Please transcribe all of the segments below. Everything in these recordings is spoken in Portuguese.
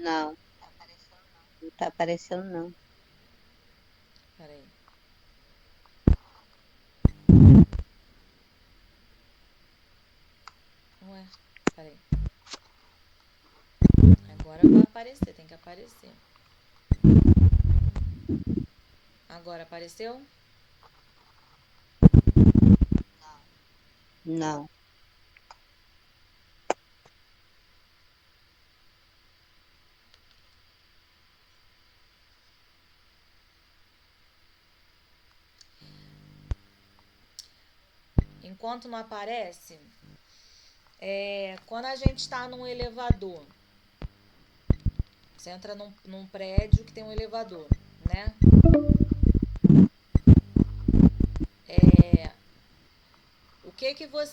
Não, não tá aparecendo não. Peraí. Ué, peraí. Agora vai aparecer, tem que aparecer. Agora apareceu? Não. Enquanto não aparece, quando a gente está num elevador, você entra num prédio que tem um elevador, né? O que que você...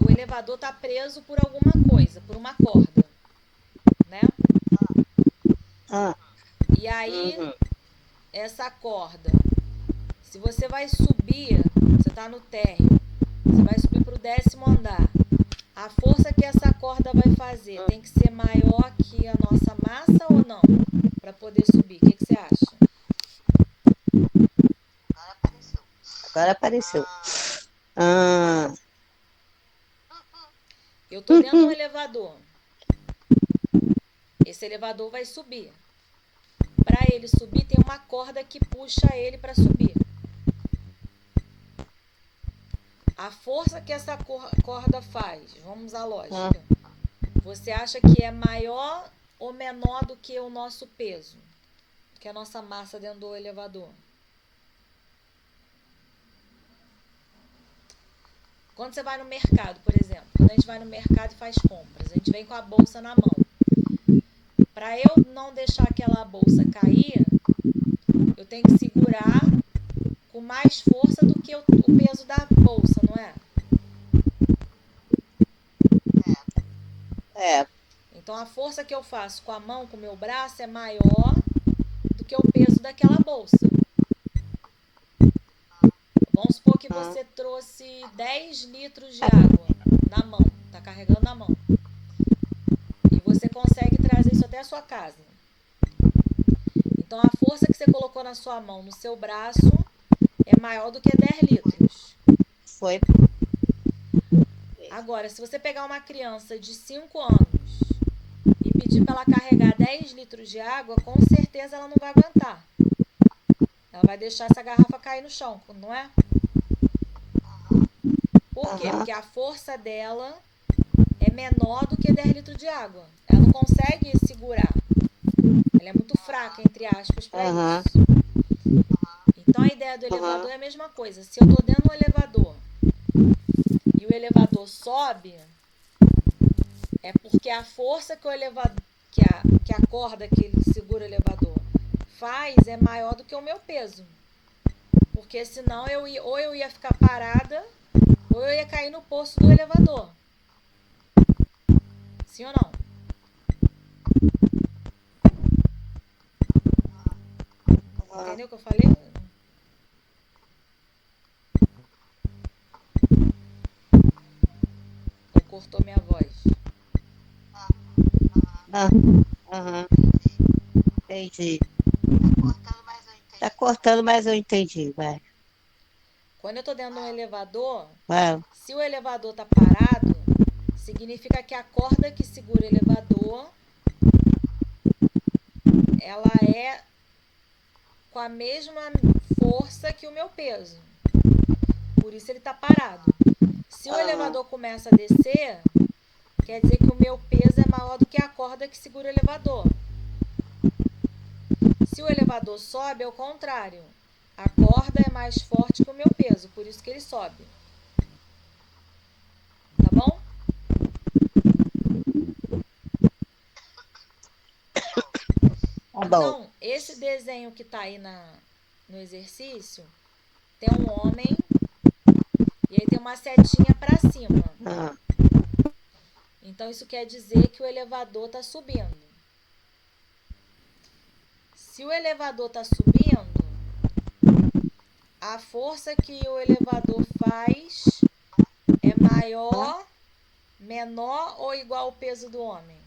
O elevador está preso por alguma coisa, por uma corda, né? Ah, E aí, uhum. essa corda, se você vai subir, você está no térreo, você vai subir para o 10º andar. A força que essa corda vai fazer tem que ser maior que a nossa massa ou não? Para poder subir. O que você acha? Agora apareceu. Ah, Eu tô dentro de um elevador. Esse elevador vai subir. Para ele subir, tem uma corda que puxa ele para subir. A força que essa corda faz, vamos à ah, lógica. Você acha que é maior ou menor do que o nosso peso? Que é a nossa massa dentro do elevador? Quando você vai no mercado, por exemplo, quando a gente vai no mercado e faz compras, a gente vem com a bolsa na mão. Para eu não deixar aquela bolsa cair, eu tenho que segurar com mais força do que o peso da bolsa, não é? é. Então a força que eu faço com a mão, com o meu braço, é maior do que o peso daquela bolsa. Vamos supor que Ah, você trouxe 10 litros de água na mão, está carregando na mão. E você consegue trazer isso até a sua casa. Então a força que você colocou na sua mão, no seu braço, é maior do que 10 litros. foi. Agora, se você pegar uma criança de 5 anos e pedir para ela carregar 10 litros de água, com certeza ela não vai aguentar. Ela vai deixar essa garrafa cair no chão, não é? Por quê? Aham, Porque a força dela é menor do que 10 litros de água. Ela não consegue segurar. Ela é muito fraca, entre aspas, para aham, isso. Então a ideia do elevador aham, é a mesma coisa. Se eu estou dentro do elevador e o elevador sobe, é porque a força que o elevador, que a corda que ele segura o elevador faz é maior do que o meu peso. Porque senão ou eu ia ficar parada ou eu ia cair no poço do elevador. Sim ou não? aham. Entendeu o que eu falei? Ou cortou minha voz? Ah, aham, entendi. Tá cortando, mas eu entendi. Vai, Quando eu estou dentro de um elevador, vai. se o elevador está parado, significa que a corda que segura o elevador, ela é com a mesma força que o meu peso. Por isso ele está parado. Se o Aham, elevador começa a descer, quer dizer que o meu peso é maior do que a corda que segura o elevador. Se o elevador sobe, é o contrário. A corda é mais forte que o meu peso, por isso que ele sobe. Tá bom? tá bom. Então, esse desenho que está aí no exercício, tem um homem e aí tem uma setinha para cima. Ah, Então, isso quer dizer que o elevador está subindo. Se o elevador está subindo, a força que o elevador faz é ah, maior, menor ou igual ao peso do homem?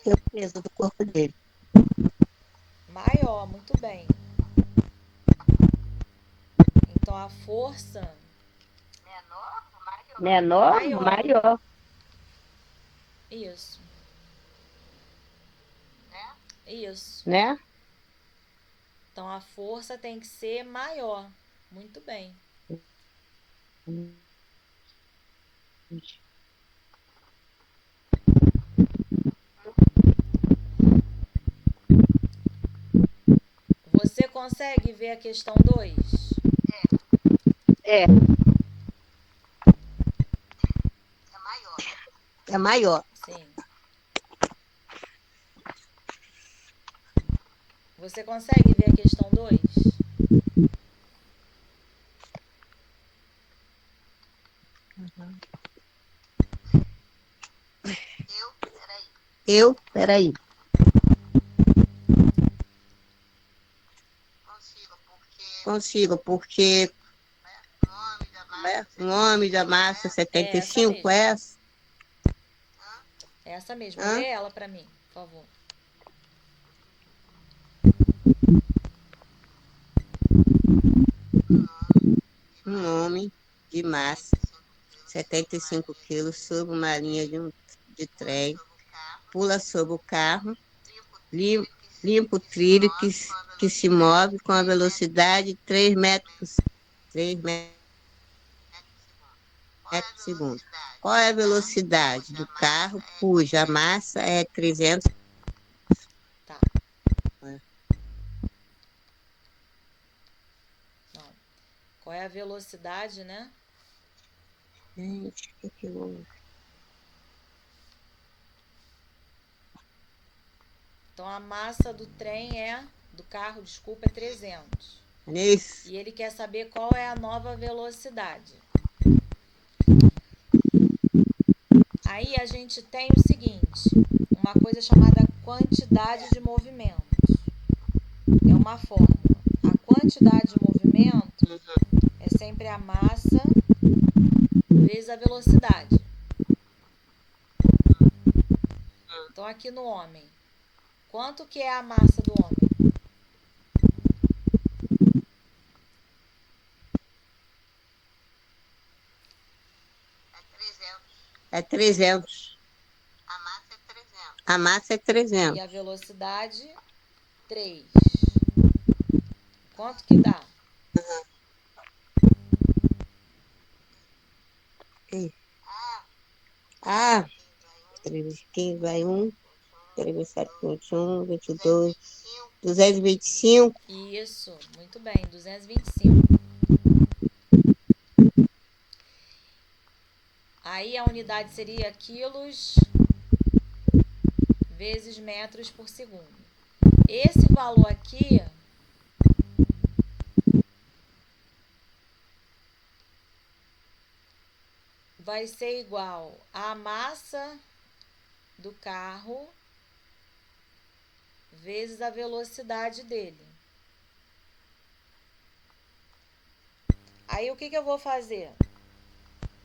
que o peso do corpo dele. Maior, muito bem. Então a força Menor, maior. maior. Isso. Isso. Né? Então a força tem que ser maior. Muito bem. Você consegue ver a questão 2? É. É maior. Sim. Você consegue ver a questão 2? Peraí. Consigo, porque um homem da massa 75 é essa? Essa mesmo. Hã? Lê ela pra mim, por favor. Um homem de massa 75 quilos sob uma linha de trem, pula sobre o carro, limpa o trilho que se move com a velocidade de 3 metros por segundo. Qual é a velocidade do carro cuja massa é 300? Tá. Não. Qual é a velocidade, né? Gente, o que eu... Então a massa do trem do carro, desculpa, é 300. Isso. E ele quer saber qual é a nova velocidade. Aí a gente tem o seguinte, uma coisa chamada quantidade de movimentos. É uma fórmula. A quantidade de movimento é sempre a massa vezes a velocidade. Então aqui no homem, quanto que é a massa do homem? É 300. A massa é 300. E a velocidade, 3. Quanto que dá? Ah, 15 vai 1, 7, 21, 22, 225. Isso, muito bem, 225. Aí a unidade seria quilos vezes metros por segundo. Esse valor aqui vai ser igual à massa do carro vezes a velocidade dele. Aí o que eu vou fazer?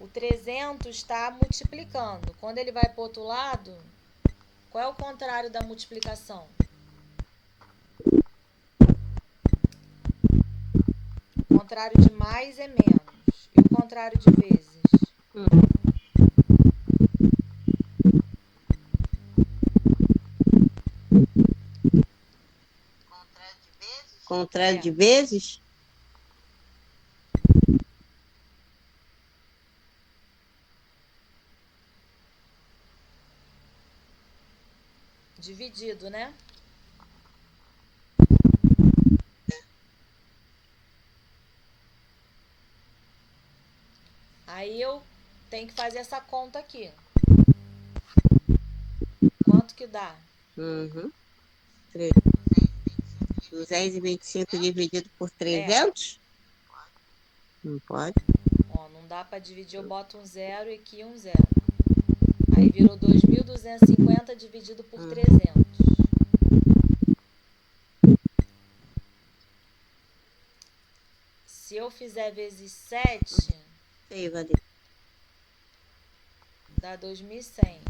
O 300 está multiplicando. Quando ele vai para o outro lado, qual é o contrário da multiplicação? O contrário de mais é menos. E o contrário de vezes? Contrário de vezes? Dividido, né? Aí eu tenho que fazer essa conta aqui. Quanto que dá? 225 dividido por 300? Não pode. Ó, não dá para dividir, eu boto um zero e aqui um zero. Aí virou 2.250 dividido por 300. Se eu fizer vezes 7, Sei, Vadir. dá 2.100.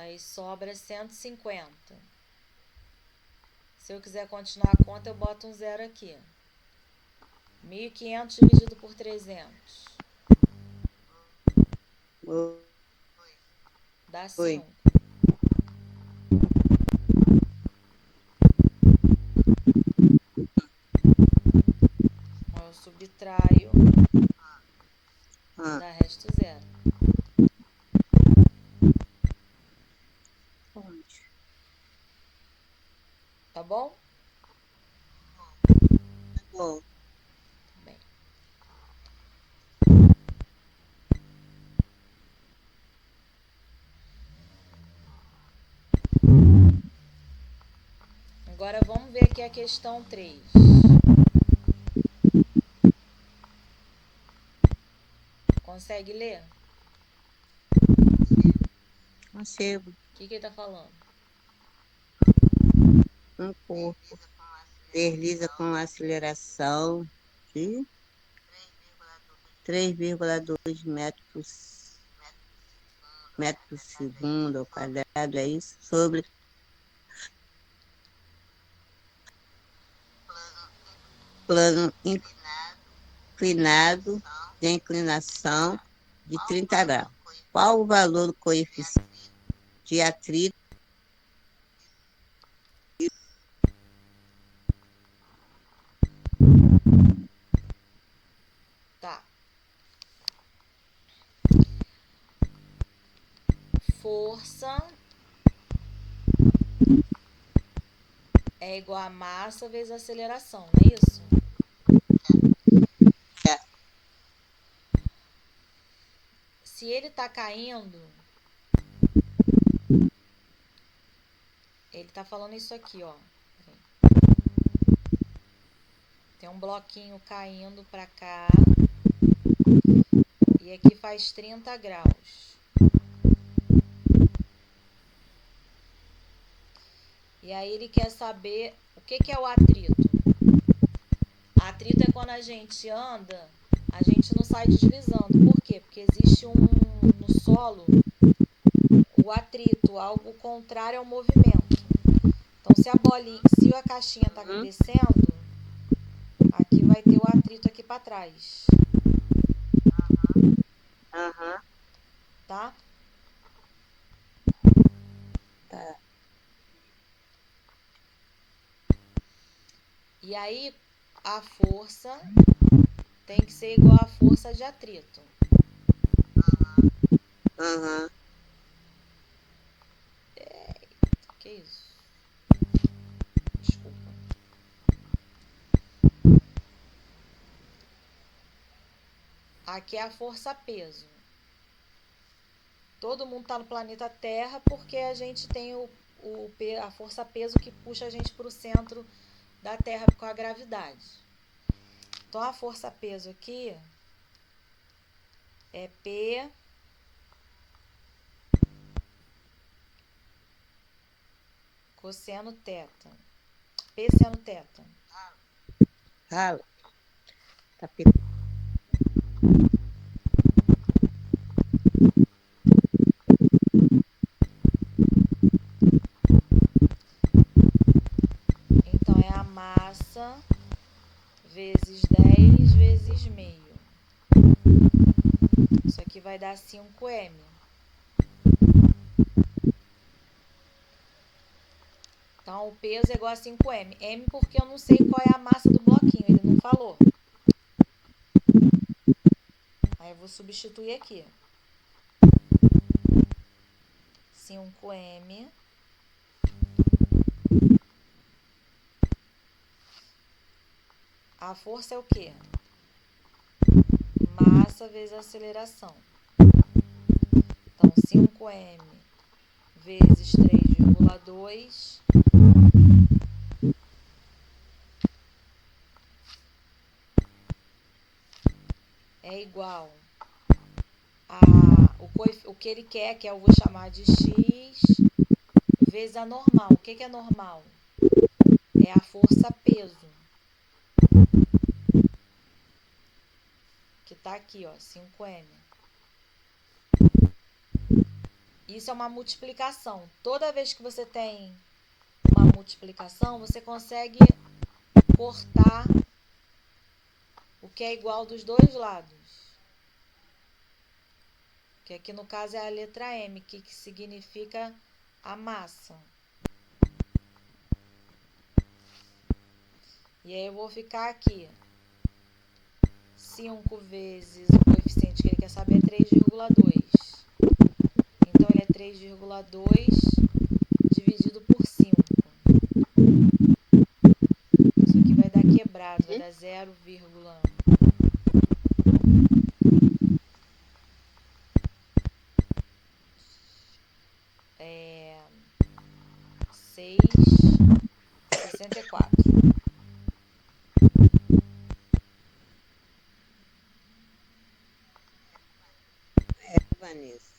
Aí sobra 150. Se eu quiser continuar a conta, eu boto um zero aqui. 1.500 dividido por 300. Dá 5. Eu subtraio, dá resto zero. Tá bom? Bom. Bem. Agora vamos ver aqui a questão 3. Consegue ler? Consigo. O que ele tá falando? Um corpo desliza com aceleração de 3,2 metros por segundo ao quadrado, é isso? Sobre plano inclinado de inclinação de 30 graus. Qual o valor do coeficiente de atrito? Tá. Força é igual a massa vezes a aceleração, não é isso? É. Se ele tá caindo, ele tá falando isso aqui, ó. Tem um bloquinho caindo pra cá. E aqui faz 30 graus. E aí ele quer saber o que é o atrito. Atrito é quando a gente anda, a gente não sai deslizando. Por quê? Porque existe no solo o atrito, algo contrário ao movimento. Então, se a caixinha está descendo, aqui vai ter o atrito aqui para trás. Tá? Tá. E aí, a força tem que ser igual à força de atrito. Que isso? Desculpa. Aqui é a força-peso. Todo mundo está no planeta Terra porque a gente tem a força-peso que puxa a gente para o centro da Terra com a gravidade. Então, a força-peso aqui é P cosseno teta. P seno teta. Fala. Tá picando. Então, é a massa vezes 10 vezes meio. Isso aqui vai dar 5m. Então, o peso é igual a 5m. M porque eu não sei qual é a massa do bloquinho, ele não falou. Aí eu vou substituir aqui. 5m a força é o quê? Massa vezes aceleração. Então, 5m vezes 3,2 é igual a o que ele quer, que eu vou chamar de x, vezes a normal. O que é normal? É a força-peso. Que tá aqui, ó, 5m. Isso é uma multiplicação. Toda vez que você tem uma multiplicação, você consegue cortar o que é igual dos dois lados. Que aqui no caso é a letra M, que significa a massa. E aí eu vou ficar aqui. 5 vezes o coeficiente que ele quer saber é 3,2. Então, ele é 3,2 dividido por 5. Isso aqui vai dar quebrado, vai dar 0,6. É 6,64. Vanessa.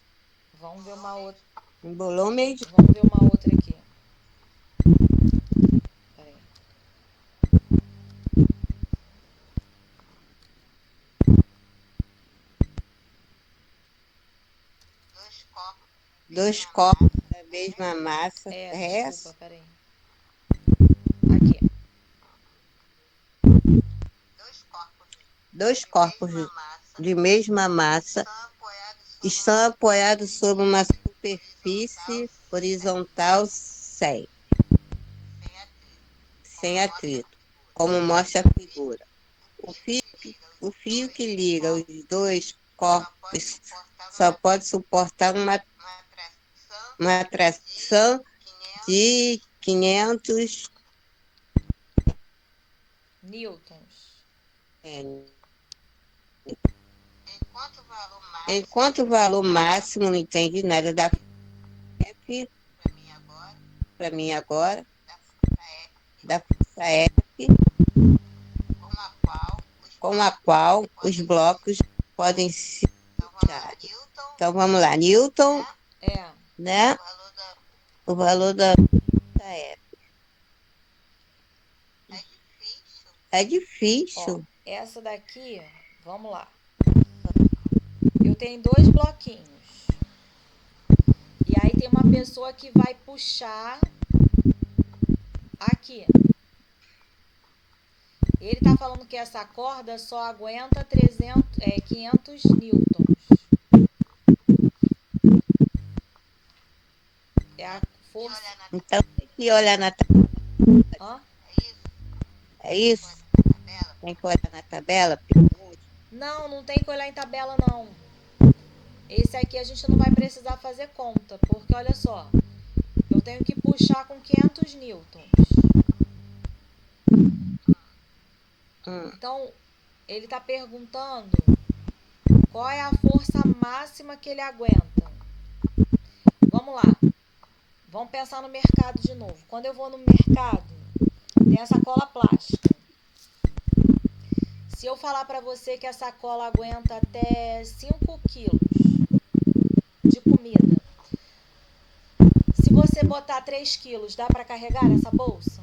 Vamos ver uma outra. Embolou meio de... Vamos ver uma outra aqui. Peraí. Dois copos da mesma massa. Desculpa, peraí. Aqui. Dois corpos de mesma massa estão apoiados sobre uma superfície horizontal sem atrito, como mostra a figura. O fio que liga os dois corpos só pode suportar uma tração de 500 newtons. Enquanto o valor máximo, não entendi nada da F, para mim agora, da força F, com a qual os blocos podem se puxar. Então vamos lá, Newton, né? O valor da força F. É difícil. Ó, essa daqui, vamos lá. Eu tenho 2 bloquinhos. E aí tem uma pessoa que vai puxar aqui. Ele tá falando que essa corda só aguenta 500 newtons. É a força. Então tem que olhar na tabela. Hã? É isso? Tem que olhar na tabela? Não, não tem que olhar em tabela, não. Esse aqui a gente não vai precisar fazer conta, porque olha só, eu tenho que puxar com 500 newtons. Então, ele está perguntando qual é a força máxima que ele aguenta. Vamos lá. Vamos pensar no mercado de novo. Quando eu vou no mercado, tem a sacola plástica. Se eu falar para você que a sacola aguenta até 5 quilos de comida, se você botar 3 quilos, dá para carregar essa bolsa?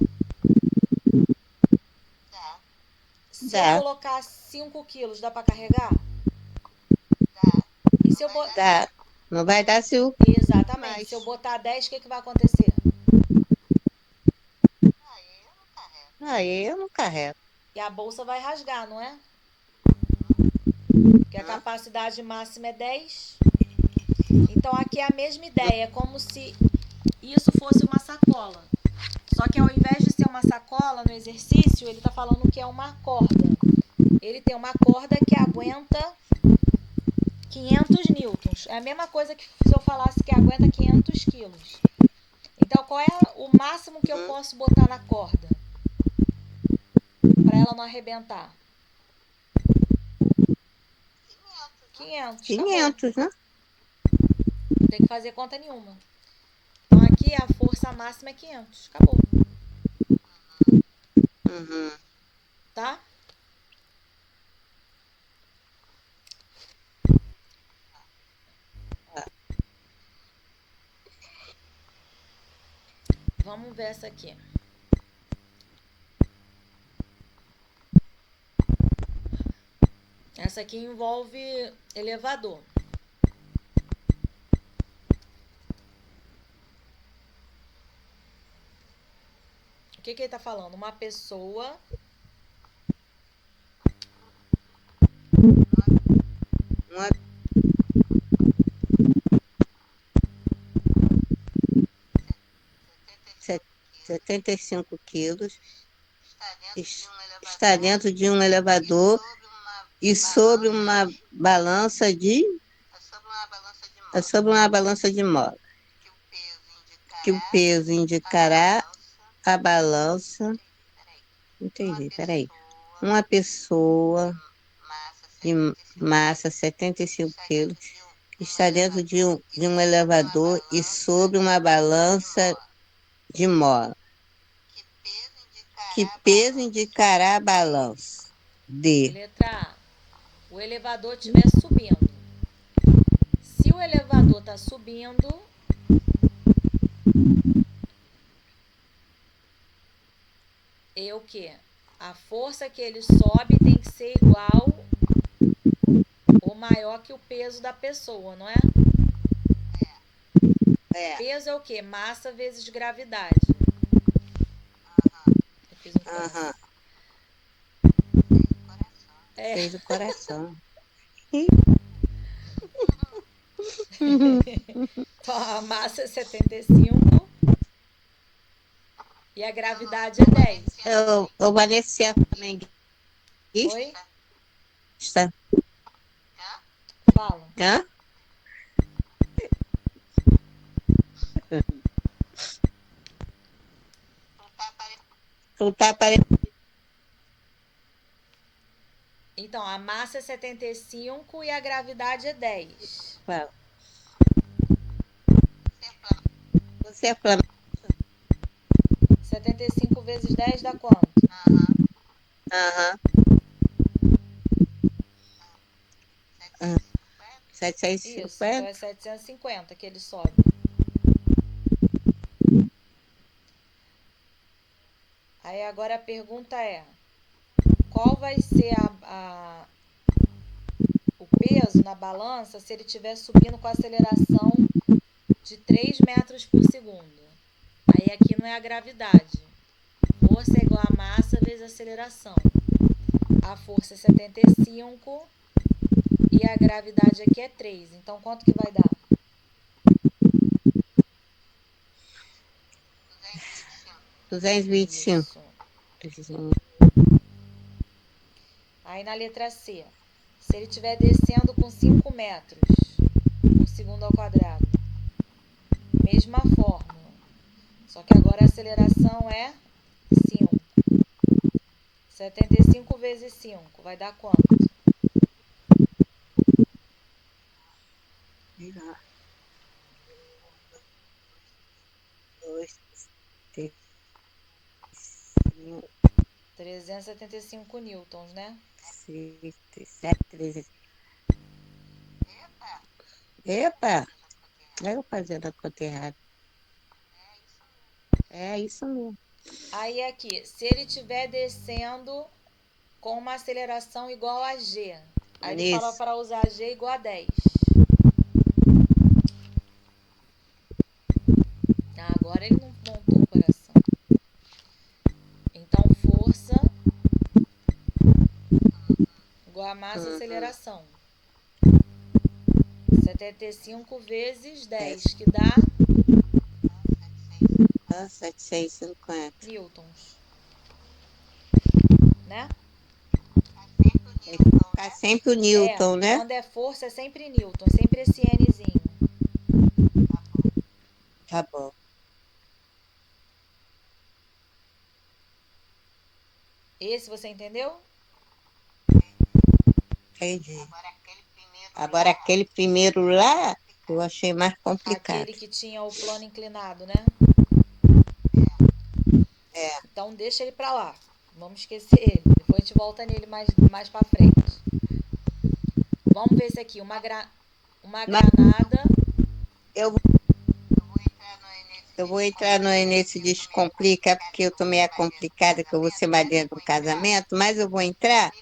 Se eu colocar 5 quilos, dá para carregar? E se eu botar... Dá. Não vai dar se o... Exatamente. Mas... Se eu botar 10, o que vai acontecer? Aí eu não carrego. E a bolsa vai rasgar, não é? Porque a capacidade máxima é 10. Então, aqui é a mesma ideia. É como se isso fosse uma sacola. Só que ao invés de ser uma sacola no exercício, ele está falando que é uma corda. Ele tem uma corda que aguenta 500 newtons. É a mesma coisa que se eu falasse que aguenta 500 quilos. Então, qual é o máximo que eu posso botar na corda? Para ela não arrebentar. 500. 500, né? Não tem que fazer conta nenhuma. Então, aqui a força máxima é 500. Acabou. Tá? Vamos ver essa aqui. Essa aqui envolve elevador. O que ele está falando? Uma pessoa... Uma, 75 quilos, está dentro de um elevador e sobre uma balança de, sobre uma balança de mola, que o peso indicará a balança. Entendi, peraí. Uma pessoa de massa 75 quilos está dentro de um elevador e sobre uma balança de mola. Que peso indicará a balança? D. Letra A. O elevador estiver subindo. Se o elevador está subindo, é o quê? A força que ele sobe tem que ser igual ou maior que o peso da pessoa, não é? Peso é o quê? Massa vezes gravidade. Eu fiz um coração. Fez o coração. Então, a massa é 75 e a gravidade é 10. O Vanessa também. Oi? Está. Fala. Hã? Então, a massa é 75 e a gravidade é 10. Fala. Você é Flamengo? 75 vezes 10 dá quanto? Aham. 750? Isso, então é 750 que ele sobe. Aí agora a pergunta é: qual vai ser o peso na balança se ele estiver subindo com a aceleração de 3 metros por segundo? Aí aqui não é a gravidade. Força é igual a massa vezes a aceleração. A força é 75 e a gravidade aqui é 3. Então, quanto que vai dar? 225. Isso. Aí na letra C, se ele estiver descendo com 5 metros por segundo ao quadrado, mesma fórmula, só que agora a aceleração é 5. 75 vezes 5 vai dar quanto? Dois, três, 375 newtons, né? 6, 7, 13. Epa! Eu fazendo a conta errada. É isso mesmo. Aí aqui, se ele estiver descendo com uma aceleração igual a g, aí ele fala para usar g igual a 10. Agora ele não montou o coração. Então, força igual a massa aceleração. 75 vezes 10, que dá 750. newtons. Né? Tá sempre o Newton, né? Quando é força é sempre newton, sempre esse Nzinho. Tá bom. Esse você entendeu? Entendi. Agora aquele primeiro lá, eu achei mais complicado. Aquele que tinha o plano inclinado, né? É. Então deixa ele pra lá. Vamos esquecer ele. Depois a gente volta nele mais pra frente. Vamos ver esse aqui. Uma granada. Eu vou entrar nesse Descomplica, porque eu tô meio complicada, que eu vou ser madrinha do casamento, mas eu vou entrar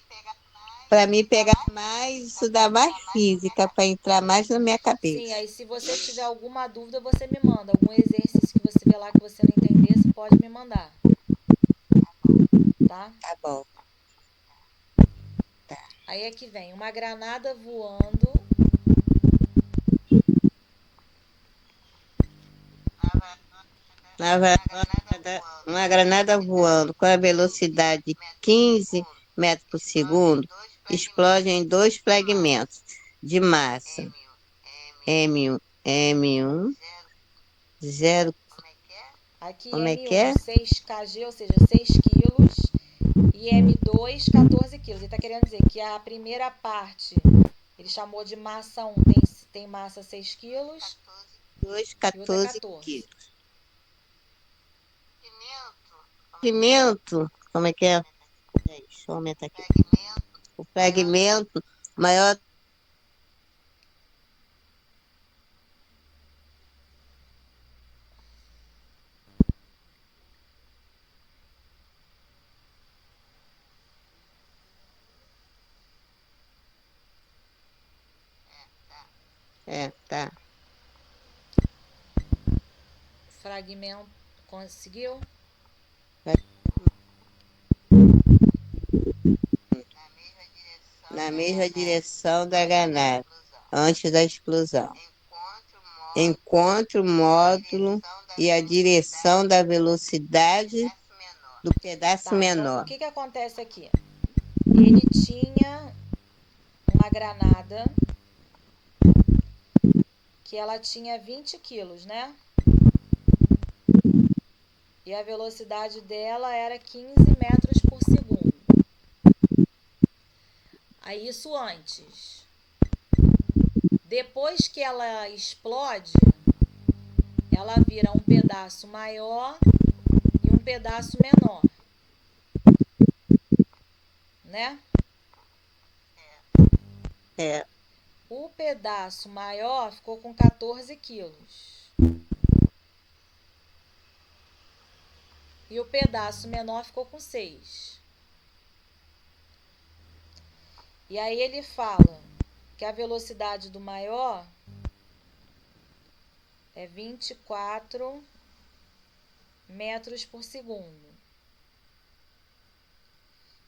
para me pegar mais, estudar mais física, para entrar mais na minha cabeça. Sim, aí se você tiver alguma dúvida, você me manda. Algum exercício que você vê lá que você não entender, você pode me mandar. tá? Tá bom. Aí aqui vem uma granada voando. Uma granada voando com a velocidade de 15 metros por segundo explode em dois fragmentos de massa M1, M1, 0, Aqui como é que M1, é? 6 kg, ou seja, 6 quilos. E M2, 14 quilos. Ele está querendo dizer que a primeira parte ele chamou de massa 1, tem massa 6 quilos 2, e outra 14 14. quilos. Fragmento, como é que é? Deixa eu aumentar aqui. O fragmento maior. É, tá. Fragmento, conseguiu? Na mesma direção da granada, antes da explosão. Encontre o módulo e a direção da velocidade do pedaço Tá, então o menor. que acontece aqui? Ele tinha uma granada que ela tinha 20 quilos, né? E a velocidade dela era 15 metros por segundo. Aí isso antes. Depois que ela explode, ela vira um pedaço maior e um pedaço menor, né? É, O pedaço maior ficou com 14 quilos. E o pedaço menor ficou com 6. E aí ele fala que a velocidade do maior é 24 metros por segundo.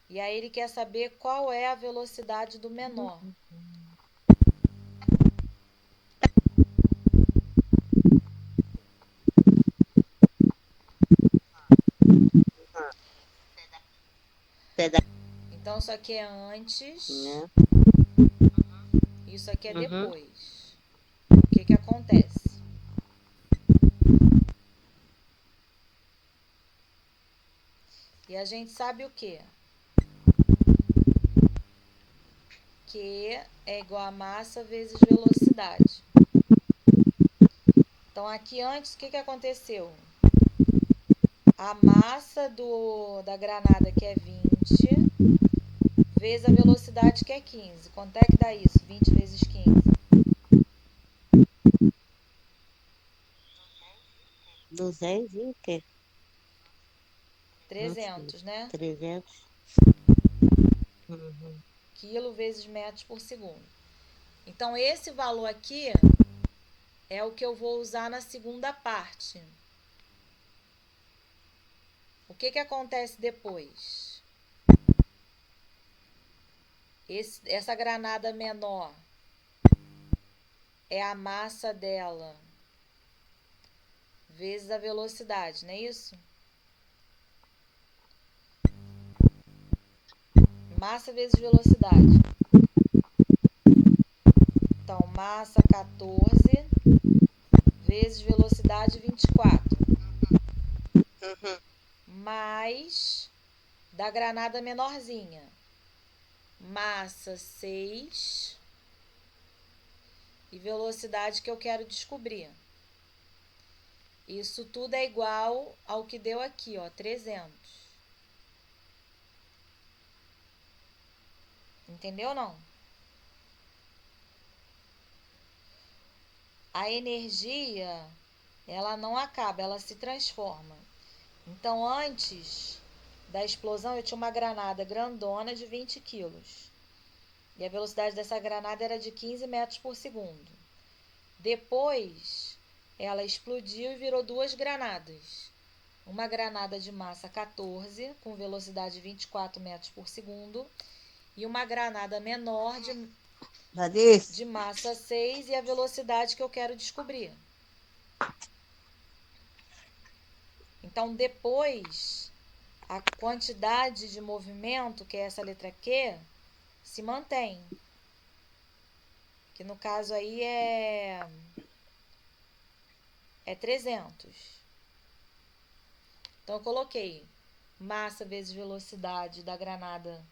E aí ele quer saber qual é a velocidade do menor. pedaço, Então isso aqui é antes, né? isso aqui é Uhum. depois. O que acontece? E a gente sabe o quê? Que é igual a massa vezes velocidade. Então aqui antes, o que aconteceu? A massa da granada, que é 20, vezes a velocidade, que é 15. Quanto é que dá isso? 20 vezes 15. 200 e o quê? 300, né? 300. Uhum. Quilo vezes metros por segundo. Então esse valor aqui é o que eu vou usar na segunda parte. O que acontece depois? Essa granada menor é a massa dela vezes a velocidade, não é isso? Massa vezes velocidade. Então, massa 14 vezes velocidade 24. Uhum. Mais da granada menorzinha. Massa 6 e velocidade que eu quero descobrir. Isso tudo é igual ao que deu aqui, ó, 300. Entendeu ou não? A energia, ela não acaba, ela se transforma. Então, antes da explosão, eu tinha uma granada grandona de 20 quilos. E a velocidade dessa granada era de 15 metros por segundo. Depois, ela explodiu e virou duas granadas. uma granada de massa 14, com velocidade 24 metros por segundo, e uma granada menor de massa 6 e a velocidade que eu quero descobrir. Então, depois, a quantidade de movimento, que é essa letra Q, se mantém. Que no caso aí é 300. Então, eu coloquei massa vezes velocidade da granada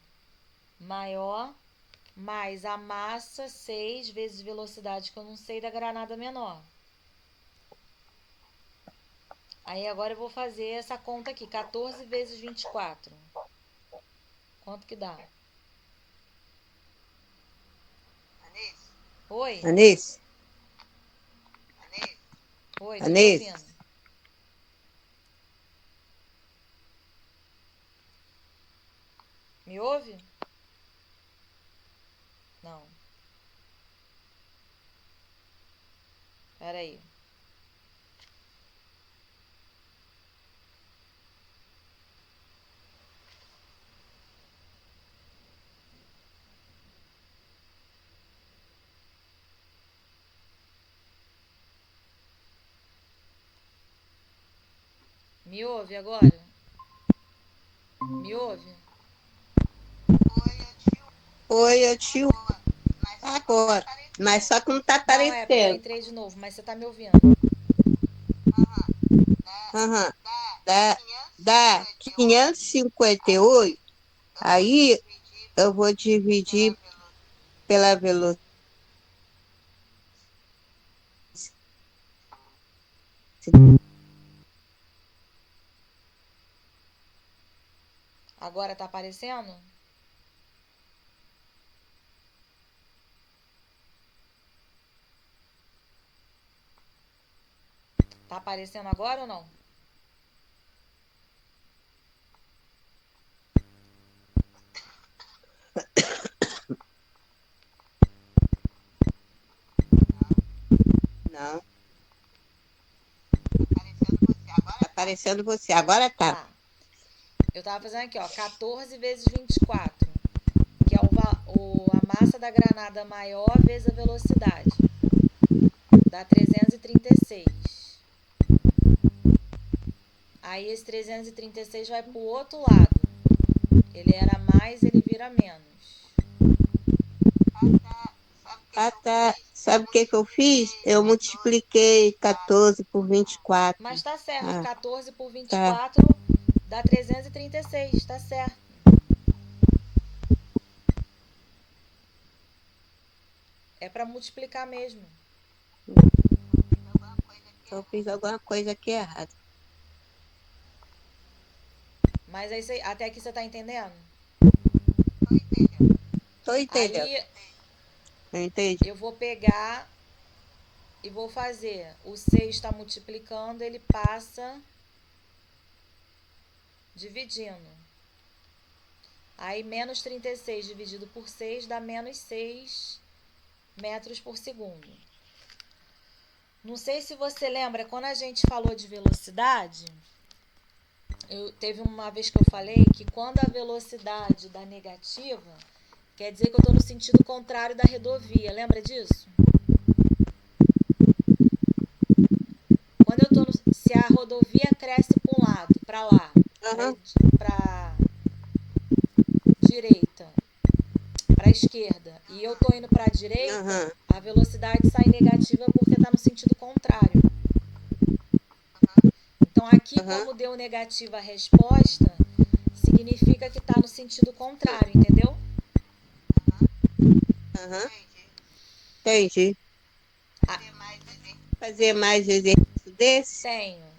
maior, mais a massa 6 vezes velocidade que eu não sei da granada menor. Aí agora eu vou fazer essa conta aqui, 14 vezes 24. Quanto que dá? Oi? Anís, Oi, tô te Anís, ouvindo. Me ouve? Não. Pera aí. Me ouve agora? Me ouve? oi, eu te ouço agora, mas só que não tá Não, é porque eu aparecendo. entrei de novo, mas você tá me ouvindo. Aham. Dá 558, aí eu vou dividir pela velocidade. Agora tá aparecendo? Tá aparecendo agora ou não? Não, tá aparecendo você. Agora tá. Tá. Eu tava fazendo aqui, ó, 14 vezes 24, que é a massa da granada maior vezes a velocidade. Dá 336. Aí esse 336 vai pro outro lado. Ele era mais, ele vira menos. Ah, tá. Sabe o que que eu fiz? Eu multipliquei 14 por 24. Mas tá certo, Ah, 14 por tá. 24 dá 336, tá certo. É pra multiplicar mesmo. Eu fiz alguma coisa aqui errada. Mas aí até aqui você tá entendendo? Tô entendendo. Aí Eu entendi. eu vou pegar e vou fazer. O 6 está multiplicando, ele passa dividindo. Aí menos 36 dividido por 6 dá menos 6 metros por segundo. Não sei se você lembra, quando a gente falou de velocidade, teve uma vez que eu falei que quando a velocidade dá negativa, quer dizer que eu estou no sentido contrário da rodovia. Lembra disso? Quando eu tô se a rodovia cresce para um lado, para lá, Aham, para direita, para esquerda, e eu tô indo para a direita, aham, a velocidade sai negativa porque está no sentido contrário. Então aqui, aham, como deu negativa a resposta, significa que está no sentido contrário, entendeu? aham. Entendi. Ah, Fazer mais exercício desse? tenho.